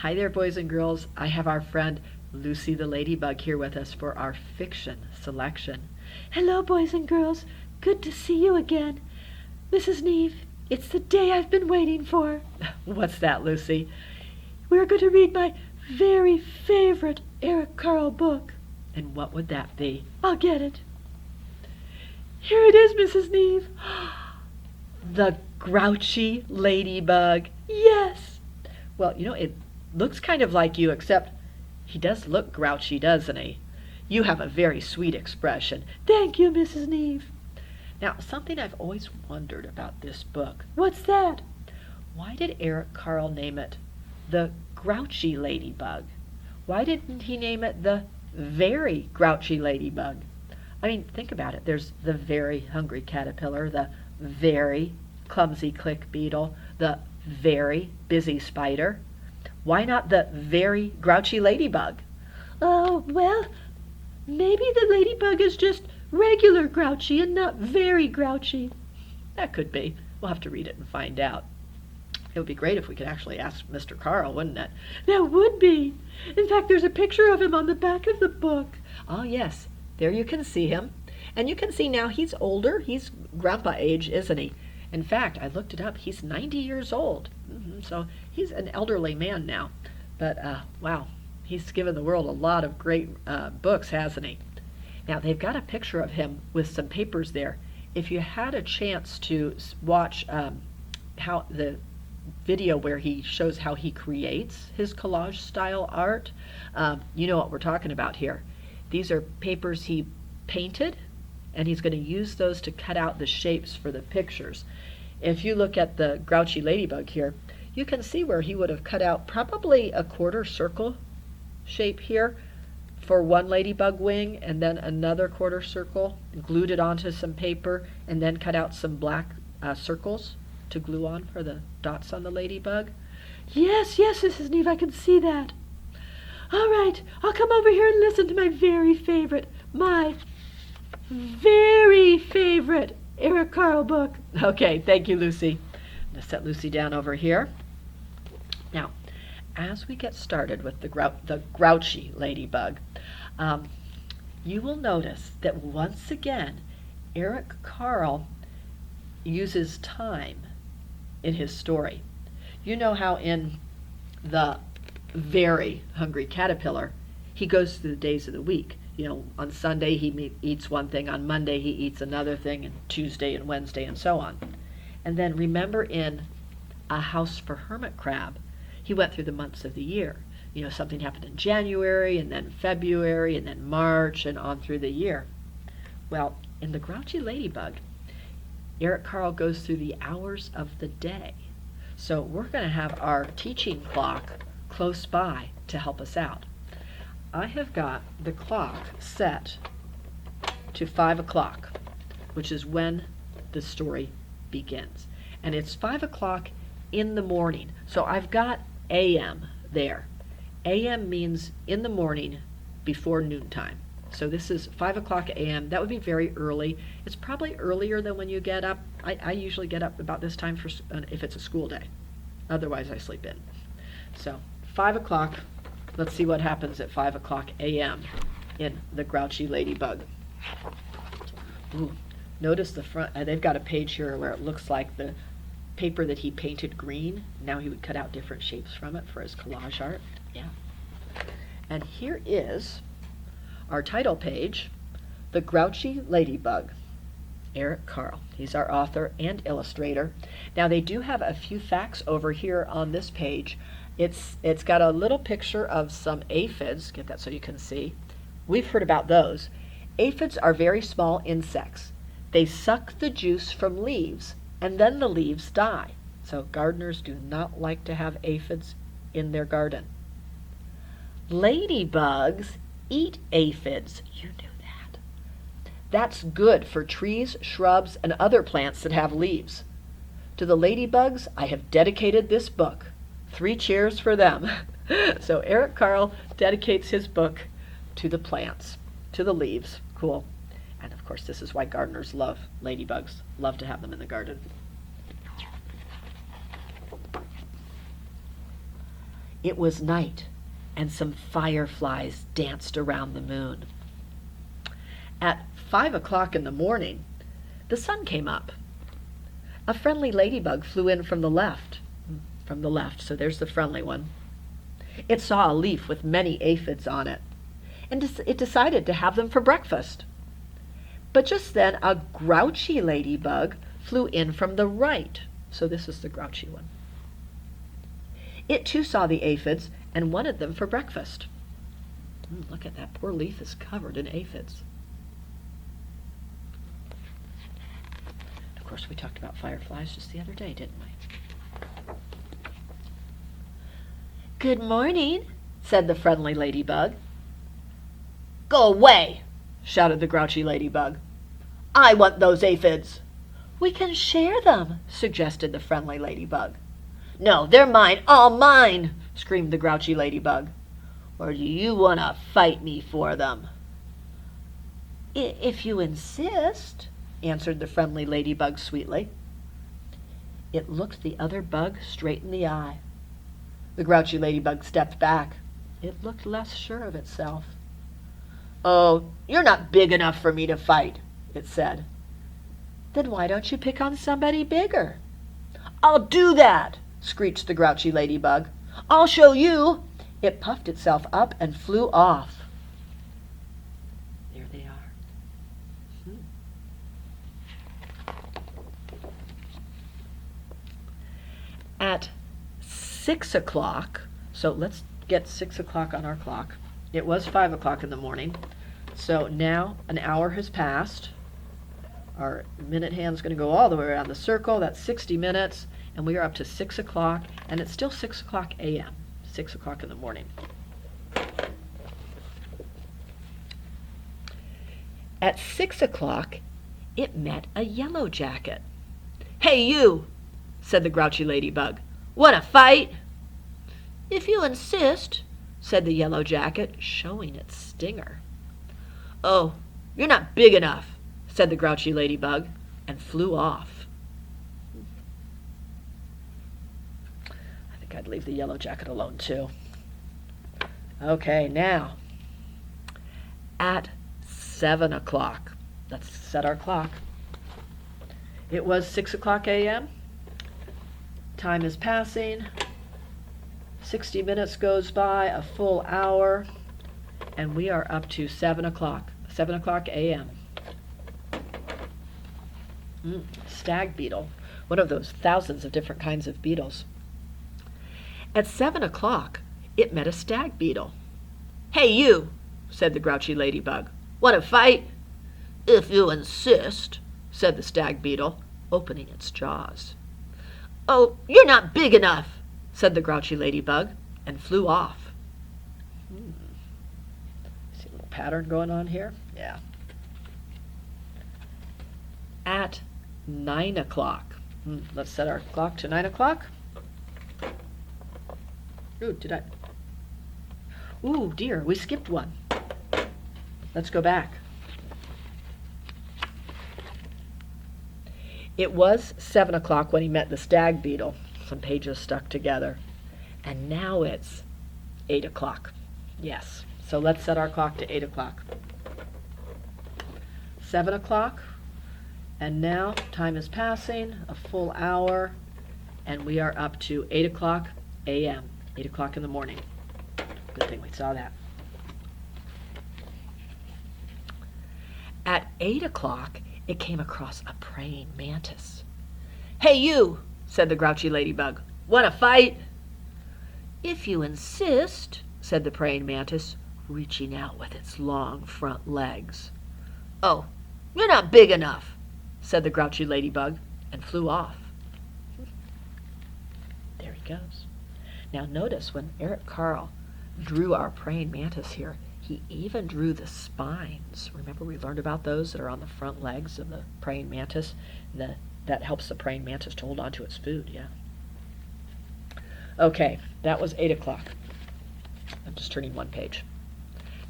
Hi there, boys and girls. I have our friend Lucy the Ladybug here with us for our fiction selection. Hello, boys and girls. Good to see you again. Mrs. Neve, it's the day I've been waiting for. What's that, Lucy? We're going to read my very favorite Eric Carle book. And what would that be? I'll get it. Here it is, Mrs. Neve. The Grouchy Ladybug. Yes. Well, it looks kind of like you, except he does look grouchy, doesn't he? You have a very sweet expression. Thank you, Mrs. Neve. Now, something I've always wondered about this book. What's that? Why did Eric Carle name it The Grouchy Ladybug? Why didn't he name it The Very Grouchy Ladybug? I mean, think about it. There's the very hungry caterpillar, the very clumsy click beetle, the very busy spider. Why not the very grouchy ladybug? Oh, well, maybe the ladybug is just regular grouchy and not very grouchy. That could be. We'll have to read it and find out. It would be great if we could actually ask Mr. Carle, wouldn't it? That would be. In fact, there's a picture of him on the back of the book. Oh, yes. There you can see him. And you can see now he's older. He's grandpa age, isn't he? In fact, I looked it up. He's 90 years old. So he's an elderly man now. But, wow, he's given the world a lot of great books, hasn't he? Now, they've got a picture of him with some papers there. If you had a chance to watch how the video where he shows how he creates his collage style art, you know what we're talking about here. These are papers he painted, and he's going to use those to cut out the shapes for the pictures. If you look at the Grouchy Ladybug here, you can see where he would have cut out probably a quarter circle shape here for one ladybug wing, and then another quarter circle, glued it onto some paper, and then cut out some black circles to glue on for the dots on the ladybug. Yes, Mrs. Neve, I can see that. All right, I'll come over here and listen to my very favorite Eric Carle book. Okay, thank you, Lucy. I'm going to set Lucy down over here. Now, as we get started with the Grouchy Ladybug, you will notice that once again, Eric Carle uses time in his story. You know how in the very hungry caterpillar, he goes through the days of the week. On Sunday he eats one thing, on Monday he eats another thing, and Tuesday and Wednesday and so on. And then remember in A House for Hermit Crab, he went through the months of the year. Something happened in January, and then February, and then March, and on through the year. Well, in the Grouchy Ladybug, Eric Carle goes through the hours of the day. So we're going to have our teaching clock close by to help us out. I have got the clock set to 5 o'clock, which is when the story begins. And it's 5 o'clock in the morning. So I've got AM there. AM means in the morning before noontime. So this is 5 o'clock AM. That would be very early. It's probably earlier than when you get up. I usually get up about this time if it's a school day. Otherwise, I sleep in. So 5 o'clock. Let's see what happens at 5 o'clock AM in the Grouchy Ladybug. Ooh, notice the front. They've got a page here where it looks like the paper that he painted green. Now he would cut out different shapes from it for his collage art. Yeah. And here is our title page, The Grouchy Ladybug, Eric Carle. He's our author and illustrator. Now they do have a few facts over here on this page. It's got a little picture of some aphids. Get that so you can see. We've heard about those. Aphids are very small insects. They suck the juice from leaves, and then the leaves die. So gardeners do not like to have aphids in their garden. Ladybugs eat aphids. You knew that. That's good for trees, shrubs, and other plants that have leaves. To the ladybugs, I have dedicated this book. 3 cheers for them. So Eric Carle dedicates his book to the plants, to the leaves. Cool. And of course, this is why gardeners love ladybugs, love to have them in the garden. It was night, and some fireflies danced around the moon. At 5 o'clock in the morning, the sun came up. A friendly ladybug flew in from the left. So there's the friendly one. It saw a leaf with many aphids on it, and it decided to have them for breakfast. But just then a grouchy ladybug flew in from the right. So this is the grouchy one. It too saw the aphids and wanted them for breakfast. Look at that, poor leaf is covered in aphids. Of course, we talked about fireflies just the other day, didn't we? "Good morning," said the friendly ladybug. "Go away," shouted the grouchy ladybug. "I want those aphids." "We can share them," suggested the friendly ladybug. "No, they're mine, all mine," screamed the grouchy ladybug. "Or do you want to fight me for them?" "If you insist," answered the friendly ladybug sweetly. It looked the other bug straight in the eye. The grouchy ladybug stepped back. It looked less sure of itself. "Oh, you're not big enough for me to fight," it said. "Then why don't you pick on somebody bigger?" "I'll do that," screeched the grouchy ladybug. "I'll show you." It puffed itself up and flew off. There they are. At 6 o'clock, so let's get 6 o'clock on our clock. It was 5 o'clock in the morning, so now an hour has passed. Our minute hand's going to go all the way around the circle. That's 60 minutes, and we are up to 6 o'clock, and it's still 6 o'clock a.m., 6 o'clock in the morning. At 6 o'clock, it met a yellow jacket. "Hey, you," said the grouchy ladybug. "Want to fight?" "If you insist," said the yellow jacket, showing its stinger. "Oh, you're not big enough," said the grouchy ladybug, and flew off. I think I'd leave the yellow jacket alone too. Okay, now, at 7 o'clock, let's set our clock. It was 6 o'clock a.m. Time is passing. 60 minutes goes by, a full hour, and we are up to 7 o'clock a.m. Stag beetle, one of those thousands of different kinds of beetles. At 7 o'clock, it met a stag beetle. "Hey, you," said the grouchy ladybug. "Want to fight?" "If you insist," said the stag beetle, opening its jaws. "Oh, you're not big enough," said the grouchy ladybug, and flew off. See a little pattern going on here? Yeah. At 9 o'clock. Let's set our clock to 9 o'clock. Ooh, dear, we skipped one. Let's go back. It was 7 o'clock when he met the stag beetle. Some pages stuck together. And now it's 8 o'clock. Yes, so let's set our clock to 8 o'clock. 7 o'clock, and now time is passing, a full hour, and we are up to 8 o'clock a.m., 8 o'clock in the morning. Good thing we saw that. At 8 o'clock, it came across a praying mantis. "Hey, you," said the grouchy ladybug. "Want to fight?" "If you insist," said the praying mantis, reaching out with its long front legs. "Oh, you're not big enough," said the grouchy ladybug, and flew off. There he goes. Now notice when Eric Carle drew our praying mantis here, he even drew the spines. Remember we learned about those that are on the front legs of the praying mantis? That helps the praying mantis to hold on to its food, yeah. Okay, that was 8 o'clock. I'm just turning one page.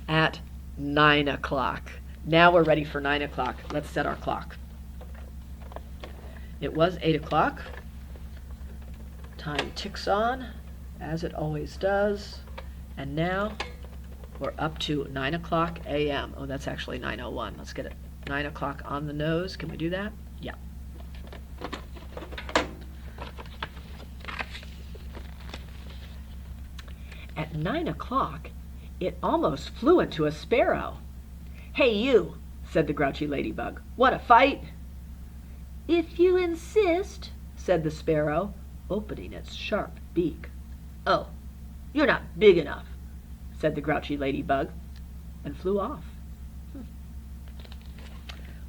At 9 o'clock. Now we're ready for 9 o'clock. Let's set our clock. It was 8 o'clock. Time ticks on. as it always does. And now we're up to 9 o'clock a.m. Oh, that's actually 9:01. Let's get it 9 o'clock on the nose. Can we do that? Yeah. At 9 o'clock, it almost flew into a sparrow. "Hey, you," said the grouchy ladybug. "Want to fight?" "If you insist," said the sparrow, opening its sharp beak. "Oh, you're not big enough," said the grouchy ladybug, and flew off.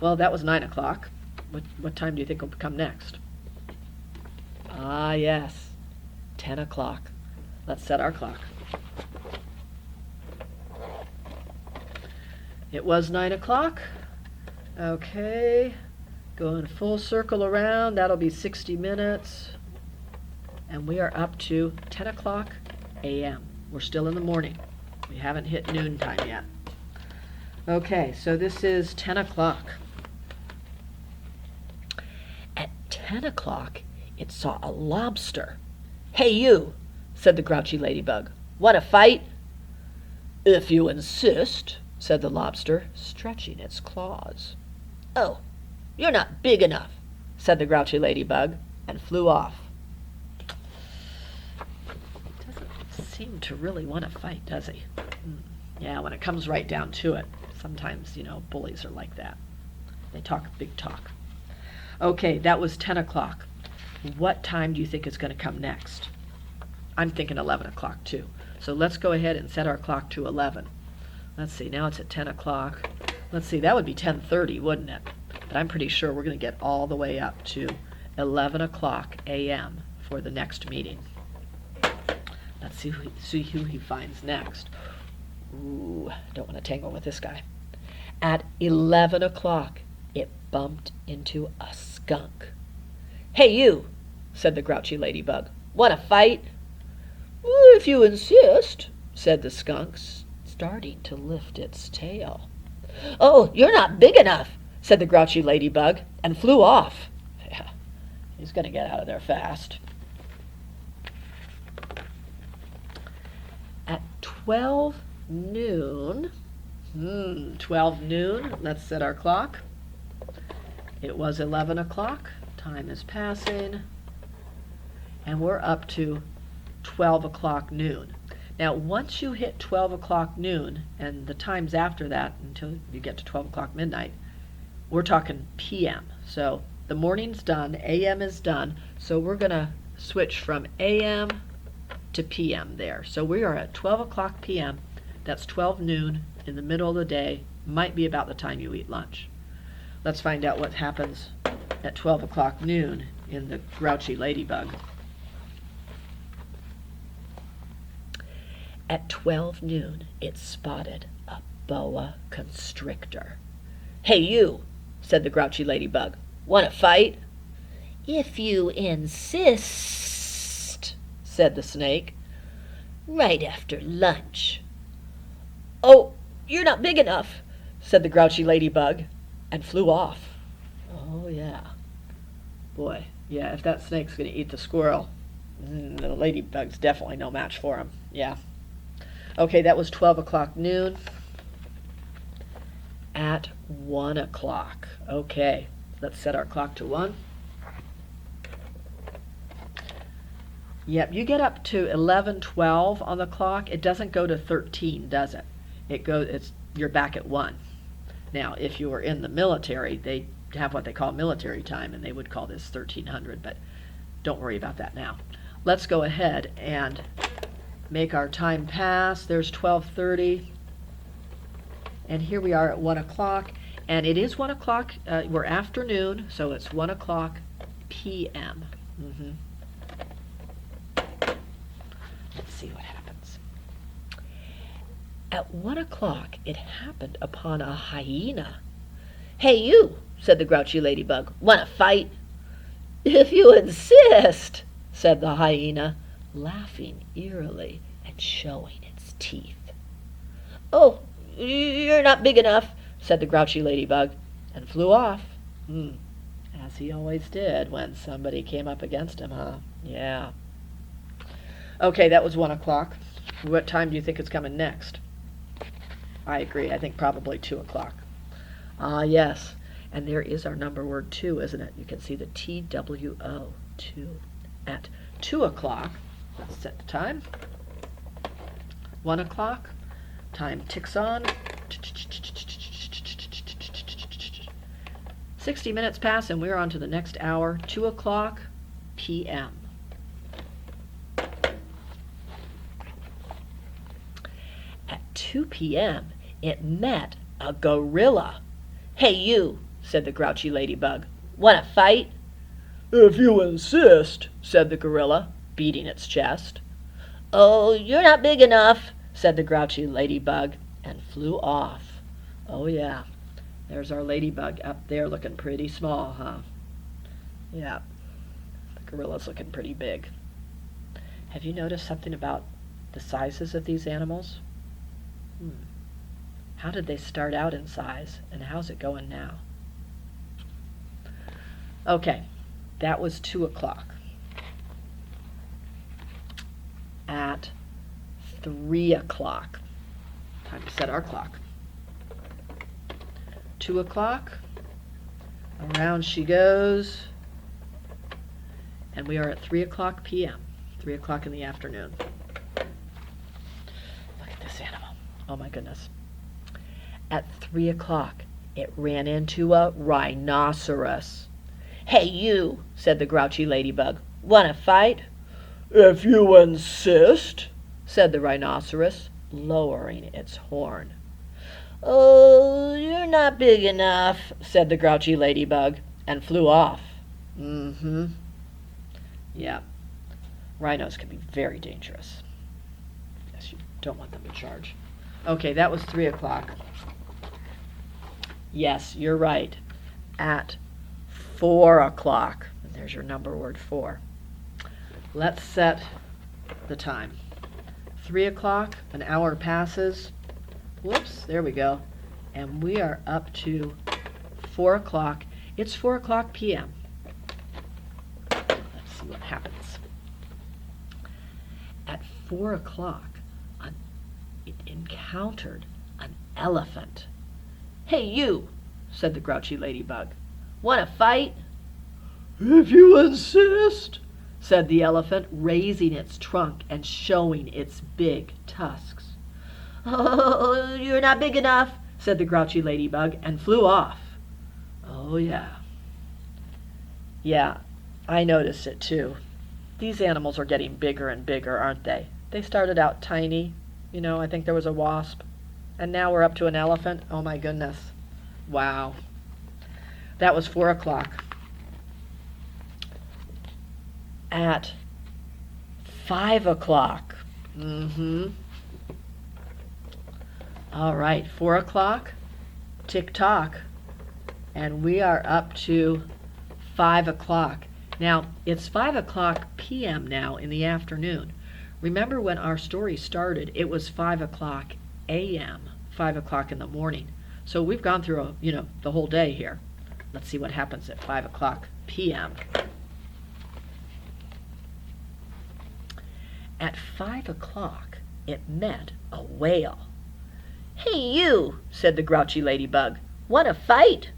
Well, that was 9 o'clock. What time do you think will come next? Ah, yes, 10 o'clock. Let's set our clock. It was 9 o'clock. Okay, going full circle around. That'll be 60 minutes. And we are up to 10 o'clock a.m. We're still in the morning. We haven't hit noontime yet. Okay, so this is 10 o'clock. At 10 o'clock, it saw a lobster. "Hey, you," said the grouchy ladybug. "Want to fight?" "If you insist," said the lobster, stretching its claws. "Oh, you're not big enough," said the grouchy ladybug, and flew off. Doesn't seem to really want to fight, does he? Yeah, when it comes right down to it. Sometimes, bullies are like that. They talk big talk. Okay, that was 10 o'clock. What time do you think is going to come next? I'm thinking 11 o'clock too. So let's go ahead and set our clock to 11. Let's see, now it's at 10 o'clock. Let's see, that would be 10:30, wouldn't it? But I'm pretty sure we're going to get all the way up to 11 o'clock a.m. for the next meeting. Let's see who he finds next. Ooh, don't want to tangle with this guy. At 11 o'clock, it bumped into a skunk. "Hey, you," said the grouchy ladybug. "Want to fight?" "If you insist," said the skunk, starting to lift its tail. "Oh, you're not big enough," said the grouchy ladybug, and flew off. Yeah, he's going to get out of there fast. At 12 noon, 12 noon, let's set our clock. It was 11 o'clock. Time is passing. And we're up to 12 o'clock noon. Now, once you hit 12 o'clock noon, and the times after that until you get to 12 o'clock midnight, we're talking p.m. So the morning's done, a.m. is done, so we're going to switch from a.m. to p.m. there. So we are at 12 o'clock p.m. That's 12 noon in the middle of the day, might be about the time you eat lunch. Let's find out what happens at 12 o'clock noon in the grouchy ladybug. At 12 noon, it spotted a boa constrictor. "Hey, you," said the grouchy ladybug. "Want to fight?" "If you insist," said the snake. "Right after lunch." "Oh, you're not big enough," said the grouchy ladybug, and flew off. Oh, yeah. Boy, yeah, if that snake's going to eat the squirrel, the ladybug's definitely no match for him. Yeah. Okay, that was 12 o'clock noon. At 1 o'clock. Okay, let's set our clock to 1. Yep, you get up to 11:12 on the clock. It doesn't go to 13, does it? You're back at 1. Now, if you were in the military, they have what they call military time, and they would call this 1300, but don't worry about that now. Let's go ahead and make our time pass. There's 12:30, and here we are at 1 o'clock, and it is 1 o'clock. We're afternoon, so it's 1 o'clock p.m. Let's see what happens. At 1 o'clock, it happened upon a hyena. "Hey, you," said the grouchy ladybug. "Want to fight?" "If you insist," said the hyena, laughing eerily and showing its teeth. "Oh, you're not big enough," said the grouchy ladybug, and flew off. As he always did when somebody came up against him, huh? Yeah. Okay, that was 1 o'clock. What time do you think is coming next? I agree. I think probably 2 o'clock. Ah, yes. And there is our number word 2, isn't it? You can see the TWO, 2. At 2 o'clock, let's set the time. 1 o'clock, time ticks on. 60 minutes pass and we're on to the next hour, 2 o'clock p.m. At 2 p.m., it met a gorilla. "Hey, you," said the Grouchy Ladybug. "Want to fight?" "If you insist," said the gorilla, beating its chest. "Oh, you're not big enough," said the Grouchy Ladybug, and flew off. Oh, yeah. There's our ladybug up there looking pretty small, huh? Yeah. The gorilla's looking pretty big. Have you noticed something about the sizes of these animals? How did they start out in size, and how's it going now? Okay, that was 2 o'clock. At 3 o'clock, time to set our clock. 2 o'clock, around she goes, and we are at 3 o'clock p.m., 3 o'clock in the afternoon. Look at this animal. Oh my goodness. At 3 o'clock, it ran into a rhinoceros. "Hey, you," said the Grouchy Ladybug. "Want to fight?" "If you insist," said the rhinoceros, lowering its horn. "Oh, you're not big enough," said the Grouchy Ladybug, and flew off. Yeah. Rhinos can be very dangerous. Yes, you don't want them to charge. Okay, that was 3 o'clock. Yes, you're right. At 4 o'clock. And there's your number word 4. Let's set the time. 3 o'clock, an hour passes. Whoops, there we go. And we are up to 4 o'clock. It's 4 o'clock p.m. Let's see what happens. At 4 o'clock, it encountered an elephant. "Hey, you," said the Grouchy Ladybug. "Want to fight?" "If you insist," said the elephant, raising its trunk and showing its big tusks. "Oh, you're not big enough," said the Grouchy Ladybug, and flew off. Oh, yeah. Yeah, I noticed it too. These animals are getting bigger and bigger, aren't they? They started out tiny. You know, I think there was a wasp. And now we're up to an elephant. Oh my goodness. Wow. That was 4 o'clock. At 5 o'clock. All right, 4 o'clock, tick-tock, and we are up to 5 o'clock. Now, it's 5 o'clock p.m. now in the afternoon. Remember when our story started, it was 5 o'clock a.m., 5 o'clock in the morning. So we've gone through, the whole day here. Let's see what happens at 5 o'clock p.m. At 5 o'clock, it met a whale. "Hey, you," said the Grouchy Ladybug. "Want to fight?"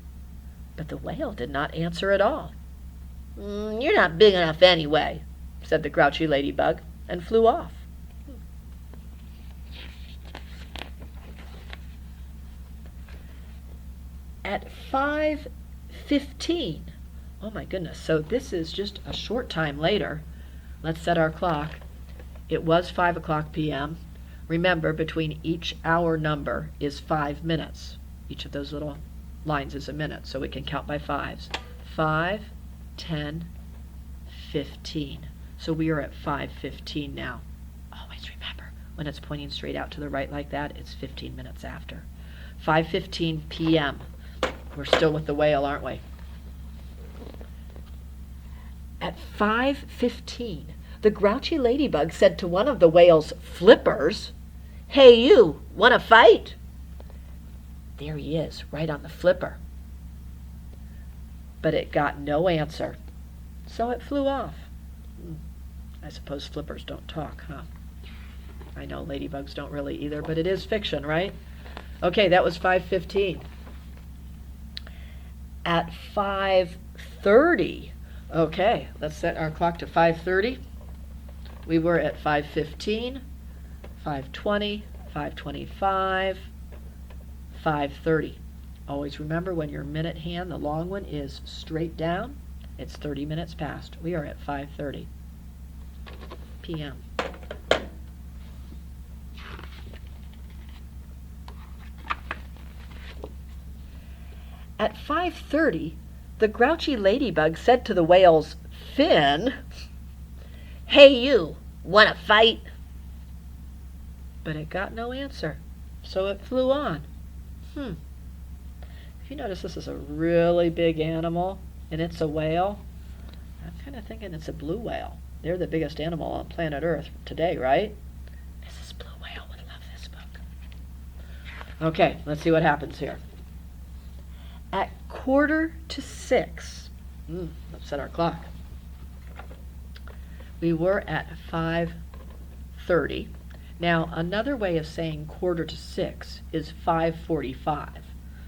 But the whale did not answer at all. "You're not big enough anyway," said the Grouchy Ladybug, and flew off. At 5:15, oh my goodness, so this is just a short time later. Let's set our clock. It was 5 o'clock p.m. Remember, between each hour number is 5 minutes. Each of those little lines is a minute, so we can count by fives. 5, 10, 15. So we are at 5:15 now. Always remember, when it's pointing straight out to the right like that, it's 15 minutes after. 5:15 p.m. We're still with the whale, aren't we? At 5:15, the Grouchy Ladybug said to one of the whale's flippers, "Hey, you, want to fight?" There he is, right on the flipper. But it got no answer, so it flew off. I suppose flippers don't talk, huh? I know ladybugs don't really either, but it is fiction, right? Okay, that was 5:15. At 5:30, okay, let's set our clock to 5:30. We were at 5:15, 5:20, 5:25, 5:30. Always remember when your minute hand, the long one, is straight down, it's 30 minutes past. We are at 5:30 p.m. At 5:30, the grouchy ladybug said to the whale's fin, "Hey you, wanna fight?" But it got no answer, so it flew on. If you notice, this is a really big animal, and it's a whale. I'm kind of thinking it's a blue whale. They're the biggest animal on planet Earth today, right? Mrs. Blue Whale would love this book. Okay, let's see what happens here. At 5:45, let's set our clock. We were at 5:30. Now, another way of saying 5:45 is 5:45.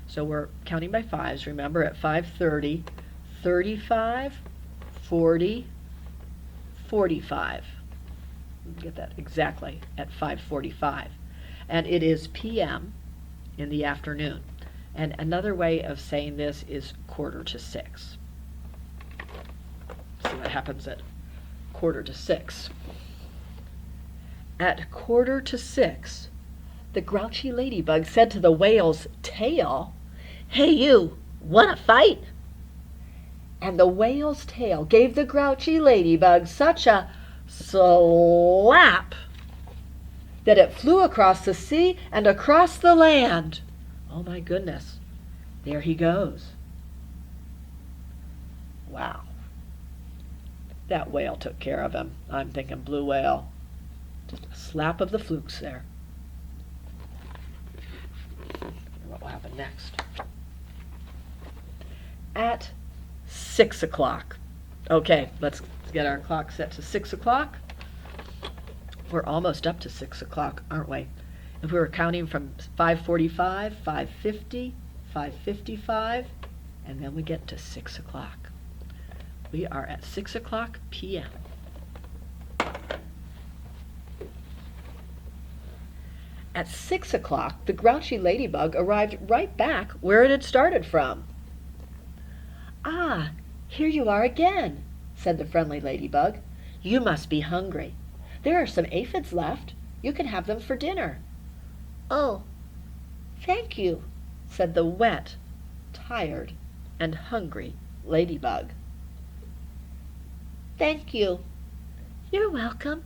So we're counting by fives, remember, at 5:30, 35, 40, 45. Get that exactly at 5:45. And it is p.m. in the afternoon. And another way of saying this is 5:45. See what happens at 5:45. At 5:45, the grouchy ladybug said to the whale's tail, "Hey you, wanna fight?" And the whale's tail gave the grouchy ladybug such a slap that it flew across the sea and across the land. Oh my goodness, there he goes. Wow. That whale took care of him. I'm thinking blue whale. Just a slap of the flukes there. What will happen next? At 6 o'clock. Okay, let's get our clock set to 6 o'clock. We're almost up to 6 o'clock, aren't we? If we were counting from 5:45, 5:50, 5:55, and then we get to 6 o'clock. We are at 6 o'clock p.m. At 6 o'clock, the grouchy ladybug arrived right back where it had started from. "Ah, here you are again," said the friendly ladybug. "You must be hungry. There are some aphids left. You can have them for dinner." "Oh, thank you," said the wet, tired, and hungry ladybug. "Thank you." "You're welcome."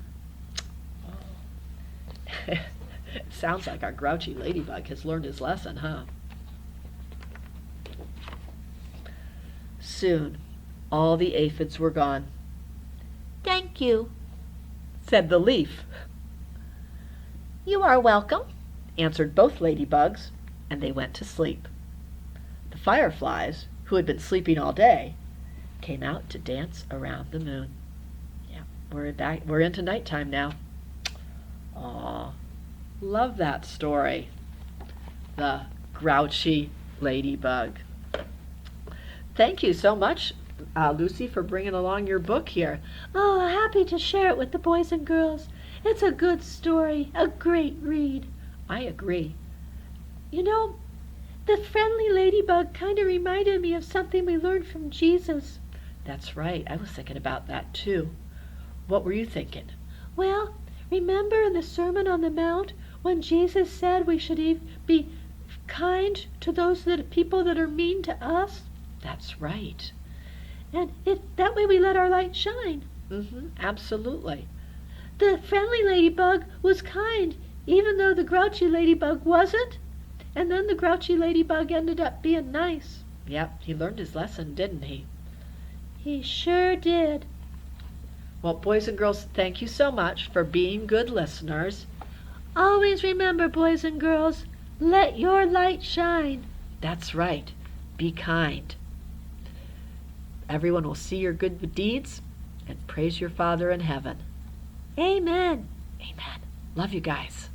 It sounds like our grouchy ladybug has learned his lesson, huh? Soon, all the aphids were gone. "Thank you," said the leaf. "You are welcome," answered both ladybugs, and they went to sleep. The fireflies, who had been sleeping all day, came out to dance around the moon. Yeah, we're into nighttime now. Aw, love that story. The Grouchy Ladybug. Thank you so much, Lucy, for bringing along your book here. Oh, happy to share it with the boys and girls. It's a good story, a great read. I agree. You know, the friendly ladybug kind of reminded me of something we learned from Jesus. That's right. I was thinking about that too. What were you thinking? Well, remember in the Sermon on the Mount when Jesus said we should be kind to those people that are mean to us? That's right. And that way we let our light shine. Absolutely. The friendly ladybug was kind, even though the grouchy ladybug wasn't. And then the grouchy ladybug ended up being nice. Yep, he learned his lesson, didn't he? He sure did. Well, boys and girls, thank you so much for being good listeners. Always remember, boys and girls, let your light shine. That's right. Be kind. Everyone will see your good deeds and praise your Father in heaven. Amen. Amen. Love you guys.